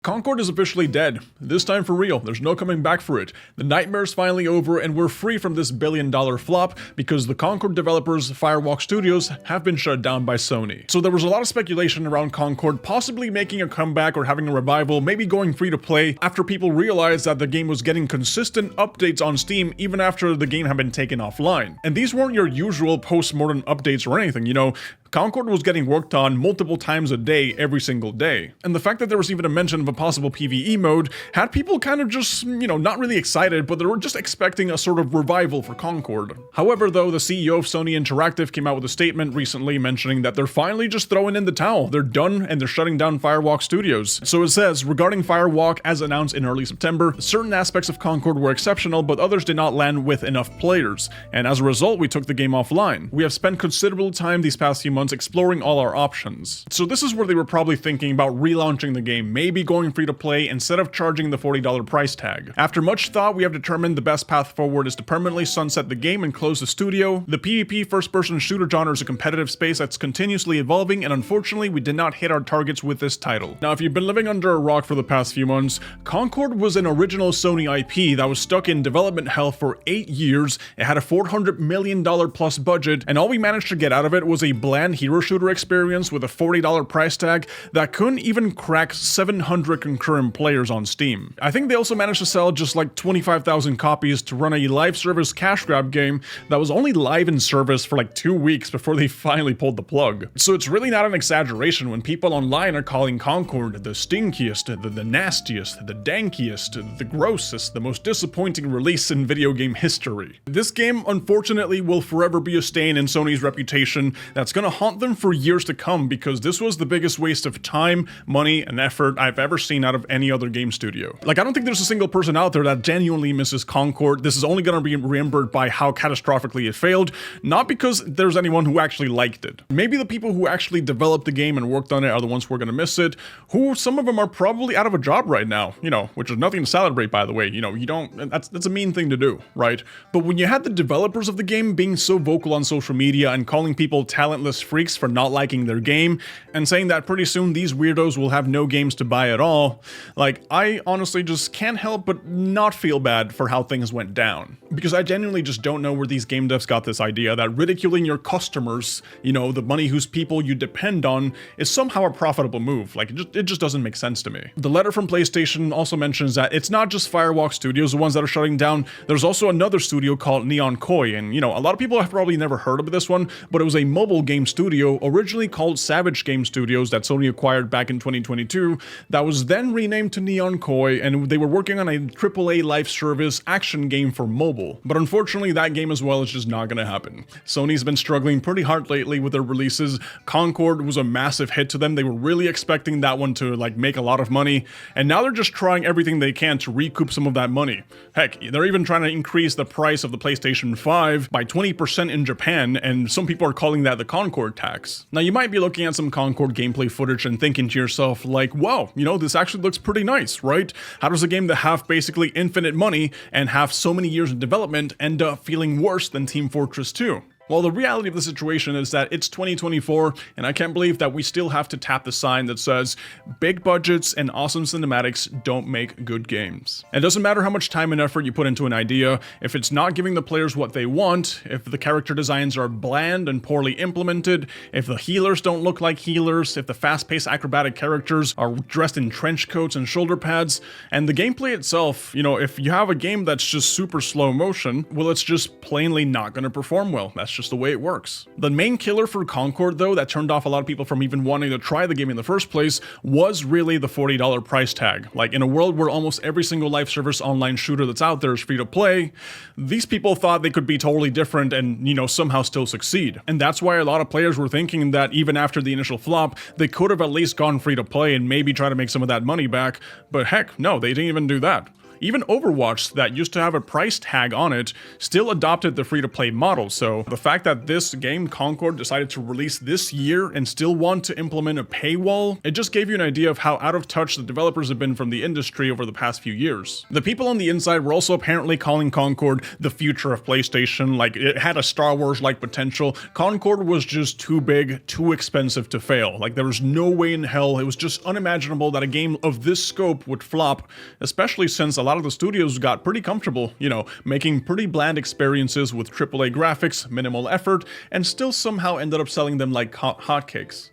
Concord is officially dead. This time for real, there's no coming back for it. The nightmare's finally over and we're free from this billion-dollar flop because the Concord developers, Firewalk Studios, have been shut down by Sony. So there was a lot of speculation around Concord possibly making a comeback or having a revival, maybe going free to play, after people realized that the game was getting consistent updates on Steam even after the game had been taken offline. And these weren't your usual post-mortem updates or anything, you know. Concord was getting worked on multiple times a day, every single day. And the fact that there was even a mention of a possible PvE mode had people kind of just, not really excited, but they were just expecting a sort of revival for Concord. However, though, the CEO of Sony Interactive came out with a statement recently mentioning that they're finally just throwing in the towel. They're done and they're shutting down Firewalk Studios. So it says, regarding Firewalk, as announced in early September, certain aspects of Concord were exceptional, but others did not land with enough players. And as a result, we took the game offline. We have spent considerable time these past few months exploring all our options. So this is where they were probably thinking about relaunching the game, maybe going free to play instead of charging the $40 price tag. After much thought, we have determined the best path forward is to permanently sunset the game and close the studio. The PvP first-person shooter genre is a competitive space that's continuously evolving, and unfortunately, we did not hit our targets with this title. Now, if you've been living under a rock for the past few months, Concord was an original Sony IP that was stuck in development hell for 8 years. It had a $400 million plus budget, and all we managed to get out of it was a bland hero shooter experience with a $40 price tag that couldn't even crack 700 concurrent players on Steam. I think they also managed to sell just like 25,000 copies to run a live service cash grab game that was only live in service for like 2 weeks before they finally pulled the plug. So it's really not an exaggeration when people online are calling Concord the stinkiest, the nastiest, the dankiest, the grossest, the most disappointing release in video game history. This game, unfortunately, will forever be a stain in Sony's reputation that's gonna haunt them for years to come, because this was the biggest waste of time, money, and effort I've ever seen out of any other game studio. Like, I don't think there's a single person out there that genuinely misses Concord. This is only gonna be remembered by how catastrophically it failed, not because there's anyone who actually liked it. Maybe the people who actually developed the game and worked on it are the ones who are gonna miss it, who some of them are probably out of a job right now, which is nothing to celebrate, by the way. That's a mean thing to do, right? But when you had the developers of the game being so vocal on social media and calling people talentless freaks for not liking their game, and saying that pretty soon these weirdos will have no games to buy at all, like, I honestly just can't help but not feel bad for how things went down. Because I genuinely just don't know where these game devs got this idea that ridiculing your customers, the money whose people you depend on, is somehow a profitable move. Like, it just doesn't make sense to me. The letter from PlayStation also mentions that it's not just Firewalk Studios, the ones that are shutting down. There's also another studio called Neon Koi, and a lot of people have probably never heard of this one, but it was a mobile game studio originally called Savage Game Studios that Sony acquired back in 2022 that was then renamed to Neon Koi, and they were working on a AAA live service action game for mobile. But unfortunately, that game as well is just not gonna happen. Sony's been struggling pretty hard lately with their releases. Concord was a massive hit to them. They were really expecting that one to make a lot of money, and now they're just trying everything they can to recoup some of that money. Heck, they're even trying to increase the price of the PlayStation 5 by 20% in Japan, and some people are calling that the Concord tax. Now, you might be looking at some Concord gameplay footage and thinking to yourself, like, wow, this actually looks pretty nice, right? How does a game that have basically infinite money and have so many years of development end up feeling worse than Team Fortress 2? Well, the reality of the situation is that it's 2024, and I can't believe that we still have to tap the sign that says, big budgets and awesome cinematics don't make good games. It doesn't matter how much time and effort you put into an idea, if it's not giving the players what they want, if the character designs are bland and poorly implemented, if the healers don't look like healers, if the fast-paced acrobatic characters are dressed in trench coats and shoulder pads, and the gameplay itself, if you have a game that's just super slow motion, well, it's just plainly not going to perform well. That's just the way it works. The main killer for Concord, though, that turned off a lot of people from even wanting to try the game in the first place, was really the $40 price tag. Like, in a world where almost every single live service online shooter that's out there is free to play, these people thought they could be totally different and, somehow still succeed. And that's why a lot of players were thinking that even after the initial flop, they could have at least gone free to play and maybe try to make some of that money back. But heck, no, they didn't even do that. Even Overwatch, that used to have a price tag on it, still adopted the free-to-play model. So the fact that this game, Concord, decided to release this year and still want to implement a paywall, it just gave you an idea of how out of touch the developers have been from the industry over the past few years. The people on the inside were also apparently calling Concord the future of PlayStation, like it had a Star Wars-like potential. Concord was just too big, too expensive to fail. Like there was no way in hell, it was just unimaginable that a game of this scope would flop, especially since a lot of the studios got pretty comfortable, you know, making pretty bland experiences with AAA graphics, minimal effort, and still somehow ended up selling them like hotcakes.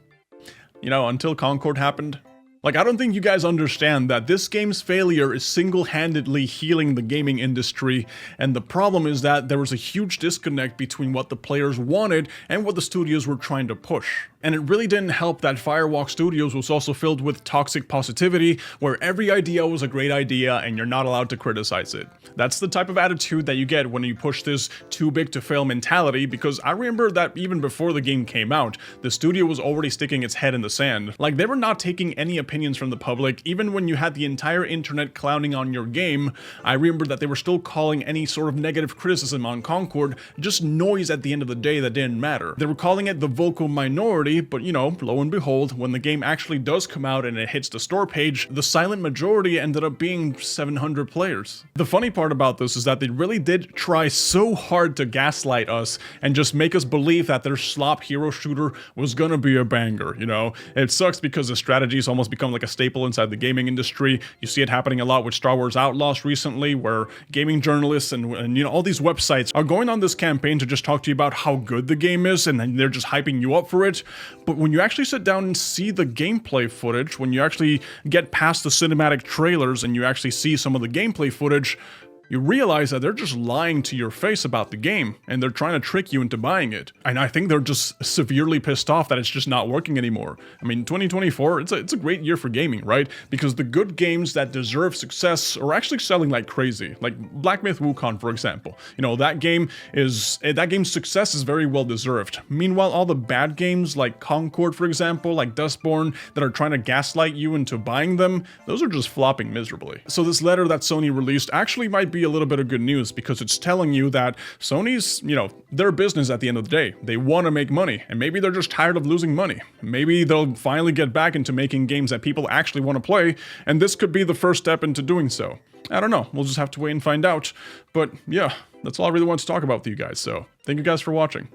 You know, until Concord happened. Like, I don't think you guys understand that this game's failure is single-handedly healing the gaming industry, and the problem is that there was a huge disconnect between what the players wanted and what the studios were trying to push. And it really didn't help that Firewalk Studios was also filled with toxic positivity, where every idea was a great idea and you're not allowed to criticize it. That's the type of attitude that you get when you push this too big to fail mentality, because I remember that even before the game came out, the studio was already sticking its head in the sand. Like, they were not taking any opinions from the public, even when you had the entire internet clowning on your game. I remember that they were still calling any sort of negative criticism on Concord just noise at the end of the day that didn't matter. They were calling it the vocal minority, but you know, lo and behold, when the game actually does come out and it hits the store page, the silent majority ended up being 700 players. The funny part about this is that they really did try so hard to gaslight us and just make us believe that their slop hero shooter was gonna be a banger, you know? It sucks because the strategy's almost become like a staple inside the gaming industry. You see it happening a lot with Star Wars Outlaws recently, where gaming journalists and you know, all these websites are going on this campaign to just talk to you about how good the game is, and then they're just hyping you up for it. But when you actually sit down and see the gameplay footage, when you actually get past the cinematic trailers and you actually see some of the gameplay footage, you realize that they're just lying to your face about the game, and they're trying to trick you into buying it. And I think they're just severely pissed off that it's just not working anymore. I mean, 2024, it's a great year for gaming, right? Because the good games that deserve success are actually selling like crazy. Like Black Myth Wukong, for example. You know, that game's success is very well deserved. Meanwhile, all the bad games like Concord, for example, like Dustborn, that are trying to gaslight you into buying them, those are just flopping miserably. So this letter that Sony released actually might be a little bit of good news, because it's telling you that Sony's, you know, their business at the end of the day. They want to make money, and maybe they're just tired of losing money. Maybe they'll finally get back into making games that people actually want to play, and this could be the first step into doing so. I don't know, we'll just have to wait and find out. But yeah, that's all I really want to talk about with you guys, so thank you guys for watching.